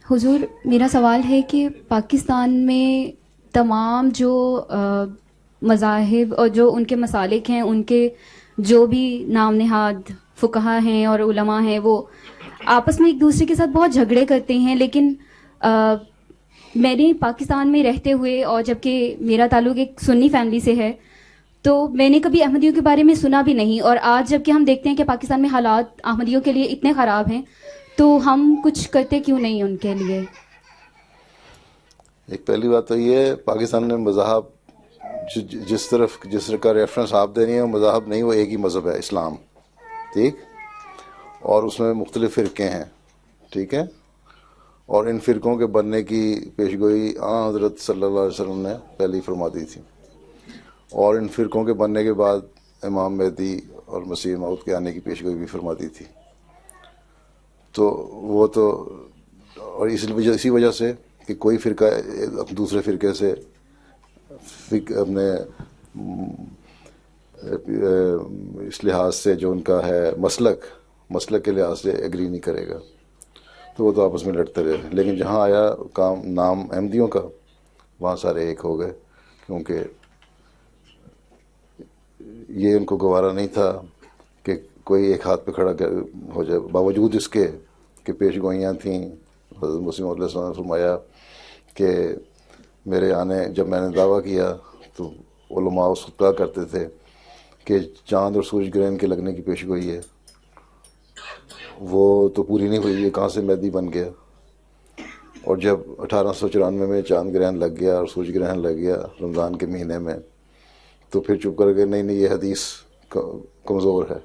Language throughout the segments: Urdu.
حضور میرا سوال ہے کہ پاکستان میں تمام جو مذاہب اور جو ان کے مسالک ہیں، ان کے جو بھی نام نہاد فقہا ہیں اور علماء ہیں، وہ آپس میں ایک دوسرے کے ساتھ بہت جھگڑے کرتے ہیں. لیکن میں نے پاکستان میں رہتے ہوئے، اور جبکہ میرا تعلق ایک سنی فیملی سے ہے، تو میں نے کبھی احمدیوں کے بارے میں سنا بھی نہیں. اور آج جب کہ ہم دیکھتے ہیں کہ پاکستان میں حالات احمدیوں کے لیے اتنے خراب ہیں، تو ہم کچھ کرتے کیوں نہیں ان کے لیے؟ ایک پہلی بات تو یہ ہے، پاکستان میں مذہب جس طرح کا ریفرنس آپ دے رہی ہیں وہ مذہب نہیں، وہ ایک ہی مذہب ہے، اسلام. ٹھیک. اور اس میں مختلف فرقے ہیں. ٹھیک ہے. اور ان فرقوں کے بننے کی پیشگوئی حضرت صلی اللہ علیہ وسلم نے پہلے ہی فرما دی تھی. اور ان فرقوں کے بننے کے بعد امام مہدی اور مسیح موعود کے آنے کی پیشگوئی بھی فرما دی تھی. تو وہ تو، اور اسی وجہ سے کہ کوئی فرقہ دوسرے فرقے سے اپنے اس لحاظ سے جو ان کا ہے مسلک کے لحاظ سے ایگری نہیں کرے گا، تو وہ تو آپس میں لڑتے رہے. لیکن جہاں آیا کام نام احمدیوں کا، وہاں سارے ایک ہو گئے، کیونکہ یہ ان کو گوارا نہیں تھا کہ کوئی ایک ہاتھ پہ کھڑا ہو جائے. باوجود اس کے کہ پیش گوئیاں تھیں، حضرت مسیح علیہ السلام نے فرمایا کہ میرے آنے، جب میں نے دعویٰ کیا تو علماء اس وقت کہا کرتے تھے کہ چاند اور سورج گرہن کے لگنے کی پیش گوئی ہے، وہ تو پوری نہیں ہوئی، یہ کہاں سے مہدی بن گیا. اور جب 1894 میں چاند گرہن لگ گیا اور سورج گرہن لگ گیا رمضان کے مہینے میں، تو پھر چپ کر کے نہیں یہ حدیث کمزور ہے.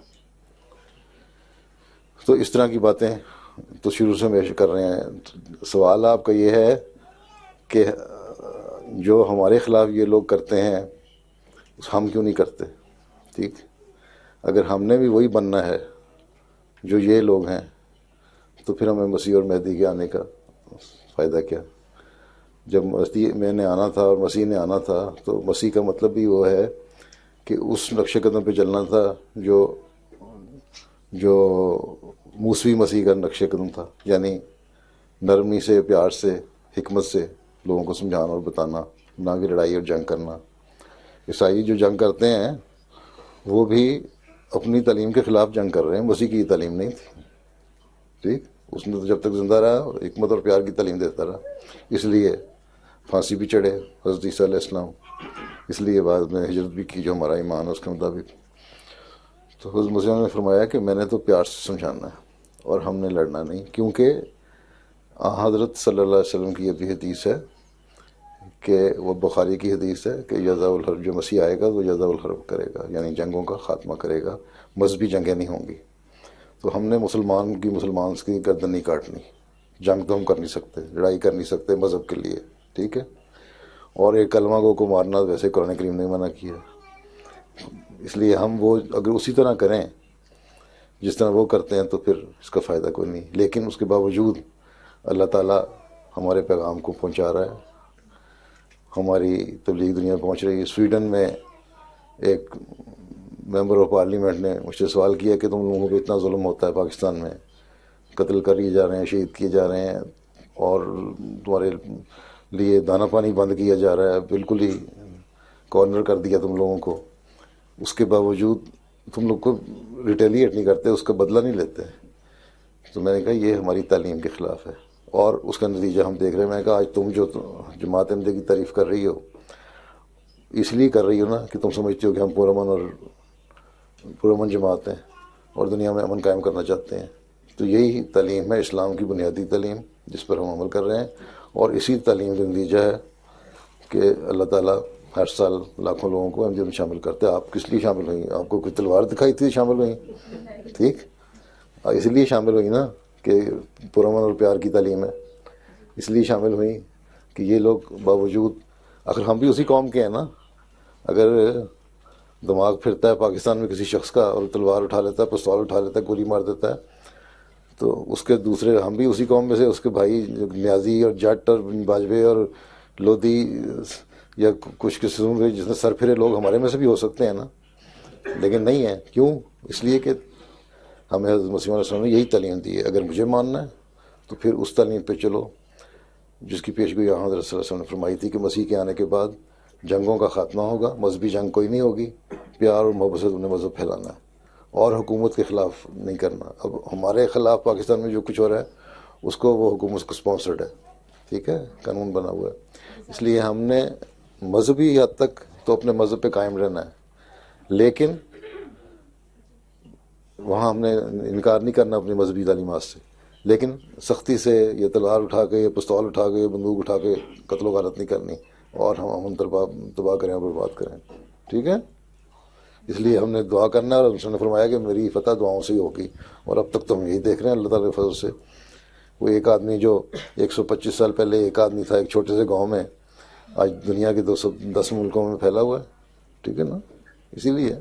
تو اس طرح کی باتیں تو شروع سے ہمیشہ کر رہے ہیں. سوال آپ کا یہ ہے کہ جو ہمارے خلاف یہ لوگ کرتے ہیں ہم کیوں نہیں کرتے. ٹھیک. اگر ہم نے بھی وہی بننا ہے جو یہ لوگ ہیں، تو پھر ہمیں مسیح اور مہدی کے آنے کا فائدہ کیا. جب مسیح میں نے آنا تھا اور مسیح نے آنا تھا، تو مسیح کا مطلب بھی وہ ہے کہ اس نقش قدم پہ چلنا تھا جو موسوی مسیح کا نقش قدم تھا، یعنی نرمی سے، پیار سے، حکمت سے لوگوں کو سمجھانا اور بتانا، نہ کہ لڑائی اور جنگ کرنا. عیسائی جو جنگ کرتے ہیں وہ بھی اپنی تعلیم کے خلاف جنگ کر رہے ہیں، مسیح کی تعلیم نہیں تھی. ٹھیک. اس نے تو جب تک زندہ رہا حکمت اور پیار کی تعلیم دیتا رہا، اس لیے پھانسی بھی چڑھے حضرت عیسیٰ علیہ السلام، اس لیے بعد میں ہجرت بھی کی جو ہمارا ایمان ہے اس کے مطابق. تو حضرت مسلم نے فرمایا کہ میں نے تو پیار سے سمجھانا ہے اور ہم نے لڑنا نہیں، کیونکہ حضرت صلی اللہ علیہ وسلم کی یہ بھی حدیث ہے کہ وہ بخاری کی حدیث ہے کہ یضع الحرب، جو مسیح آئے گا تو یضع الحرب کرے گا، یعنی جنگوں کا خاتمہ کرے گا، مذہبی جنگیں نہیں ہوں گی. تو ہم نے مسلمان کی گردن نہیں کاٹنی. جنگ تو ہم کر نہیں سکتے، لڑائی کر نہیں سکتے مذہب کے لیے. ٹھیک ہے. اور ایک کلمہ گو کو مارنا ویسے قرآن کریم نے منع کیا، اس لیے ہم وہ اگر اسی طرح کریں جس طرح وہ کرتے ہیں تو پھر اس کا فائدہ کوئی نہیں. لیکن اس کے باوجود اللہ تعالیٰ ہمارے پیغام کو پہنچا رہا ہے، ہماری تبلیغ دنیا پہنچ رہی ہے. سویڈن میں ایک ممبر آف پارلیمنٹ نے مجھ سے سوال کیا کہ تم لوگوں پہ اتنا ظلم ہوتا ہے پاکستان میں، قتل کر لیے جا رہے ہیں، شہید کیے جا رہے ہیں، اور تمہارے لیے دانہ پانی بند کیا جا رہا ہے، بالکل ہی کارنر کر دیا تم لوگوں کو، اس کے باوجود تم لوگ کو ریٹیلیٹ نہیں کرتے، اس کا بدلہ نہیں لیتے. تو میں نے کہا یہ ہماری تعلیم کے خلاف ہے، اور اس کا نتیجہ ہم دیکھ رہے ہیں. میں نے کہا آج تم جو جماعت احمدیہ کی تعریف کر رہی ہو، اس لیے کر رہی ہو نا کہ تم سمجھتے ہو کہ ہم پرامن جماعت ہیں اور دنیا میں امن قائم کرنا چاہتے ہیں. تو یہی تعلیم ہے اسلام کی بنیادی تعلیم جس پر ہم عمل کر رہے ہیں، اور اسی تعلیم کا نتیجہ ہے کہ اللہ تعالیٰ ہر سال لاکھوں لوگوں کو احمدیت میں شامل کرتے ہیں. آپ کس لیے شامل ہوئیں؟ آپ کو کوئی تلوار دکھائی تھی شامل ہوئیں؟ ٹھیک. اس لیے شامل ہوئی نا کہ پرامن اور پیار کی تعلیم ہے، اس لیے شامل ہوئی کہ یہ لوگ باوجود، اگر ہم بھی اسی قوم کے ہیں نا، اگر دماغ پھرتا ہے پاکستان میں کسی شخص کا اور تلوار اٹھا لیتا ہے، پستول اٹھا لیتا ہے، گولی مار دیتا ہے، تو اس کے دوسرے، ہم بھی اسی قوم میں سے، اس کے بھائی نیازی اور جٹ اور باجوے اور لودھی یا کچھ قسم کے جس میں سر پھرے لوگ ہمارے میں سے بھی ہو سکتے ہیں نا، لیکن نہیں ہے. کیوں؟ اس لیے کہ ہمیں حضرت مسیح علیہ السلام نے یہی تعلیم دی ہے. اگر مجھے ماننا ہے تو پھر اس تعلیم پہ چلو جس کی پیشگوئی یہاں حضرت صلی اللہ علیہ وسلم نے فرمائی تھی کہ مسیح کے آنے کے بعد جنگوں کا خاتمہ ہوگا، مذہبی جنگ کوئی نہیں ہوگی، پیار اور محبت سے تم نے مذہب پھیلانا ہے اور حکومت کے خلاف نہیں کرنا۔ اب ہمارے خلاف پاکستان میں جو کچھ ہو رہا ہے اس کو وہ حکومت کو سپانسرڈ ہے، ٹھیک ہے، قانون بنا ہوا ہے۔ اس لیے ہم نے مذہبی حد تک تو اپنے مذہب پہ قائم رہنا ہے، لیکن وہاں ہم نے انکار نہیں کرنا اپنی مذہبی تعلیمات سے، لیکن سختی سے یہ تلوار اٹھا کے، یہ پستول اٹھا کے، یہ بندوق اٹھا کے قتل و غارت نہیں کرنی اور ہم تباہ کریں اور برباد کریں، ٹھیک ہے۔ اس لیے ہم نے دعا کرنا ہے، اور اس نے فرمایا کہ میری فتح دعاؤں سے ہی ہوگی، اور اب تک تو ہم یہی دیکھ رہے ہیں اللہ تعالیٰ کے فضل سے۔ وہ ایک آدمی جو 125 سال پہلے ایک آدمی تھا ایک چھوٹے سے گاؤں میں، آج دنیا کے 210 ملکوں میں پھیلا ہوا ہے، ٹھیک ہے نا، اسی لیے